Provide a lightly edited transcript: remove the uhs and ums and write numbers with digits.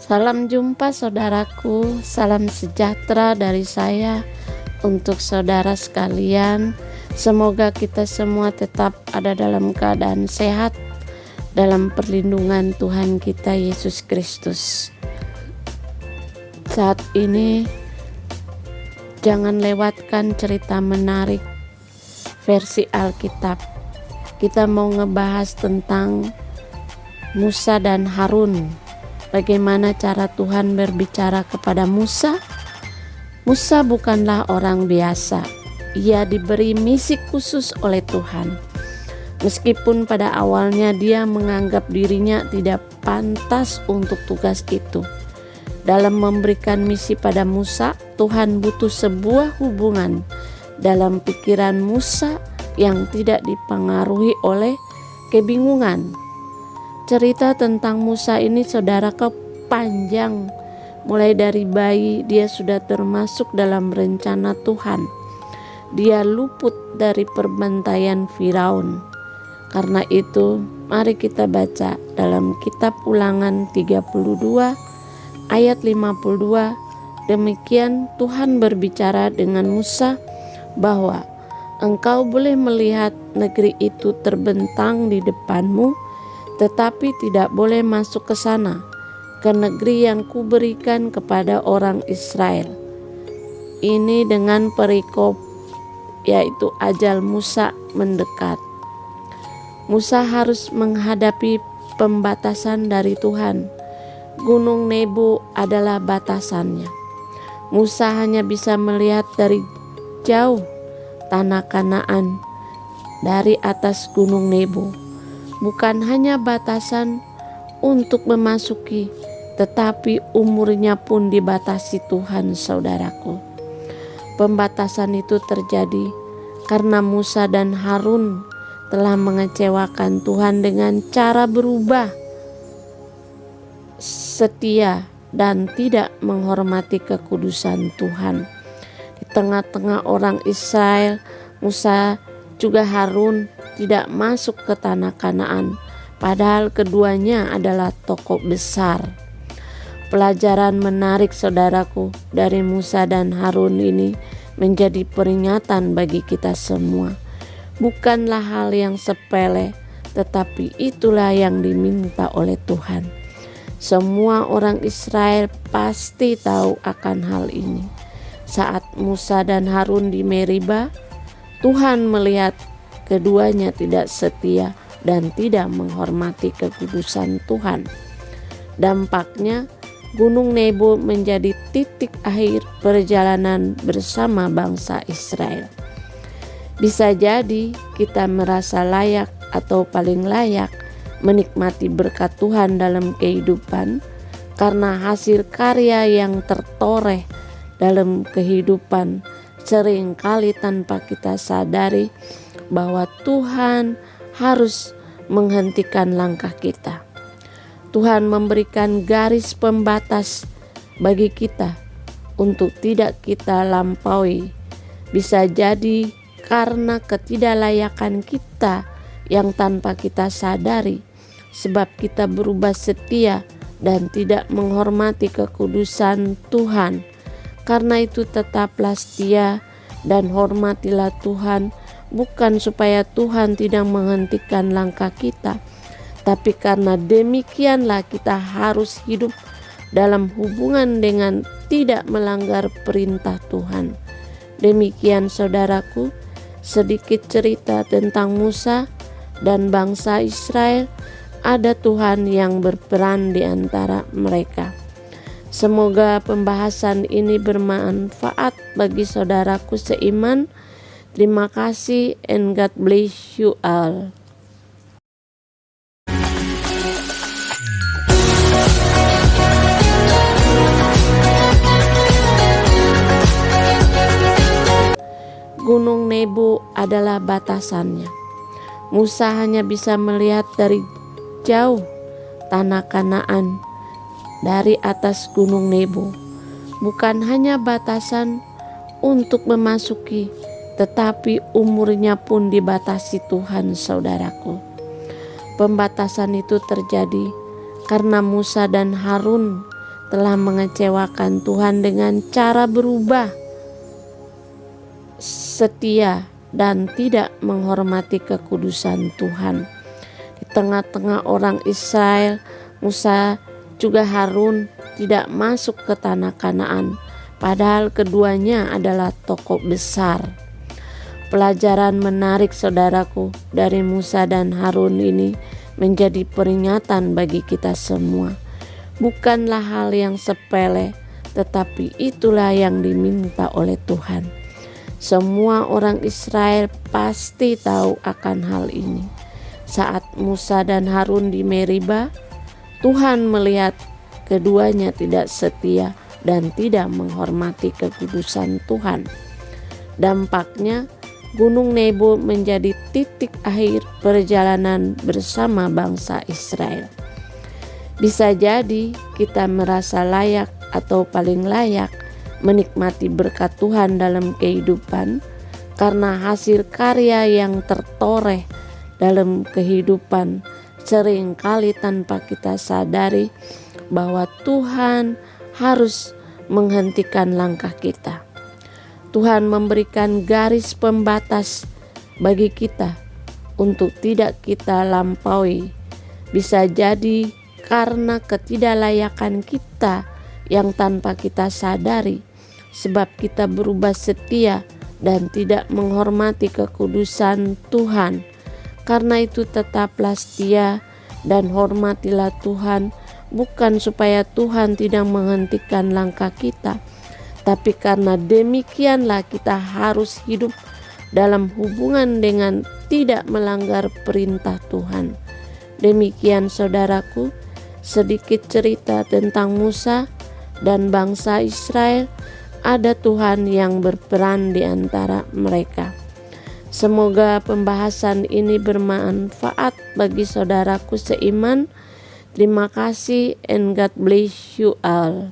Salam jumpa saudaraku, salam sejahtera dari saya untuk saudara sekalian. Semoga kita semua tetap ada dalam keadaan sehat dalam perlindungan Tuhan kita Yesus Kristus. Saat ini jangan lewatkan cerita menarik versi Alkitab. Kita mau ngebahas tentang Musa dan Harun. Bagaimana cara Tuhan berbicara kepada Musa? Musa bukanlah orang biasa. Ia diberi misi khusus oleh Tuhan. Meskipun pada awalnya dia menganggap dirinya tidak pantas untuk tugas itu. Dalam memberikan misi pada Musa, Tuhan butuh sebuah hubungan dalam pikiran Musa yang tidak dipengaruhi oleh kebingungan. Cerita tentang Musa ini saudara panjang. Mulai dari bayi dia sudah termasuk dalam rencana Tuhan. Dia luput dari perbantaian Firaun. Karena itu mari kita baca dalam kitab Ulangan 32 ayat 52. Demikian Tuhan berbicara dengan Musa bahwa engkau boleh melihat negeri itu terbentang di depanmu, tetapi tidak boleh masuk ke sana, ke negeri yang kuberikan kepada orang Israel. Ini dengan perikop, yaitu ajal Musa mendekat. Musa harus menghadapi pembatasan dari Tuhan. Gunung Nebo adalah batasannya. Musa hanya bisa melihat dari jauh tanah Kanaan dari atas Gunung Nebo. Bukan hanya batasan untuk memasuki, tetapi umurnya pun dibatasi Tuhan, saudaraku. Pembatasan itu terjadi karena Musa dan Harun telah mengecewakan Tuhan dengan cara berubah, setia, dan tidak menghormati kekudusan Tuhan. Di tengah-tengah orang Israel, Musa juga Harun tidak masuk ke tanah Kanaan, padahal keduanya adalah tokoh besar. Pelajaran menarik saudaraku dari Musa dan Harun ini menjadi peringatan bagi kita semua. Bukanlah hal yang sepele, tetapi itulah yang diminta oleh Tuhan. Semua orang Israel pasti tahu akan hal ini. Saat Musa dan Harun di Meriba, Tuhan melihat keduanya tidak setia dan tidak menghormati kekudusan Tuhan. Dampaknya, Gunung Nebo menjadi titik akhir perjalanan bersama bangsa Israel. Bisa jadi kita merasa layak atau paling layak menikmati berkat Tuhan dalam kehidupan karena hasil karya yang tertoreh dalam kehidupan seringkali tanpa kita sadari bahwa Tuhan harus menghentikan langkah kita. Tuhan memberikan garis pembatas bagi kita untuk tidak kita lampaui. Bisa jadi karena ketidaklayakan kita yang tanpa kita sadari, sebab kita berubah setia dan tidak menghormati kekudusan Tuhan. Karena itu tetaplah setia dan hormatilah Tuhan, bukan supaya Tuhan tidak menghentikan langkah kita, tapi karena demikianlah kita harus hidup dalam hubungan dengan tidak melanggar perintah Tuhan. Demikian saudaraku, sedikit cerita tentang Musa dan bangsa Israel. Ada Tuhan yang berperan di antara mereka. Semoga pembahasan ini bermanfaat bagi saudaraku seiman. Terima kasih and God bless you all. Gunung Nebo adalah batasannya. Musa hanya bisa melihat dari jauh tanah Kanaan dari atas Gunung Nebo. Bukan hanya batasan untuk memasuki, tetapi umurnya pun dibatasi Tuhan, saudaraku. Pembatasan itu terjadi karena Musa dan Harun telah mengecewakan Tuhan dengan cara berubah, setia, dan tidak menghormati kekudusan Tuhan. Di tengah-tengah orang Israel, Musa juga Harun tidak masuk ke tanah Kanaan, padahal keduanya adalah tokoh besar. Pelajaran menarik saudaraku dari Musa dan Harun ini menjadi peringatan bagi kita semua. Bukanlah hal yang sepele, tetapi itulah yang diminta oleh Tuhan. Semua orang Israel pasti tahu akan hal ini. Saat Musa dan Harun di Meriba, Tuhan melihat keduanya tidak setia dan tidak menghormati kekudusan Tuhan. Dampaknya, Gunung Nebo menjadi titik akhir perjalanan bersama bangsa Israel. Bisa jadi kita merasa layak atau paling layak menikmati berkat Tuhan dalam kehidupan karena hasil karya yang tertoreh dalam kehidupan seringkali tanpa kita sadari bahwa Tuhan harus menghentikan langkah kita. Tuhan memberikan garis pembatas bagi kita untuk tidak kita lampaui. Bisa jadi karena ketidaklayakan kita yang tanpa kita sadari, sebab kita berubah setia dan tidak menghormati kekudusan Tuhan. Karena itu tetaplah setia dan hormatilah Tuhan, bukan supaya Tuhan tidak menghentikan langkah kita, tapi karena demikianlah kita harus hidup dalam hubungan dengan tidak melanggar perintah Tuhan. Demikian saudaraku, sedikit cerita tentang Musa dan bangsa Israel. Ada Tuhan yang berperan di antara mereka. Semoga pembahasan ini bermanfaat bagi saudaraku seiman. Terima kasih and God bless you all.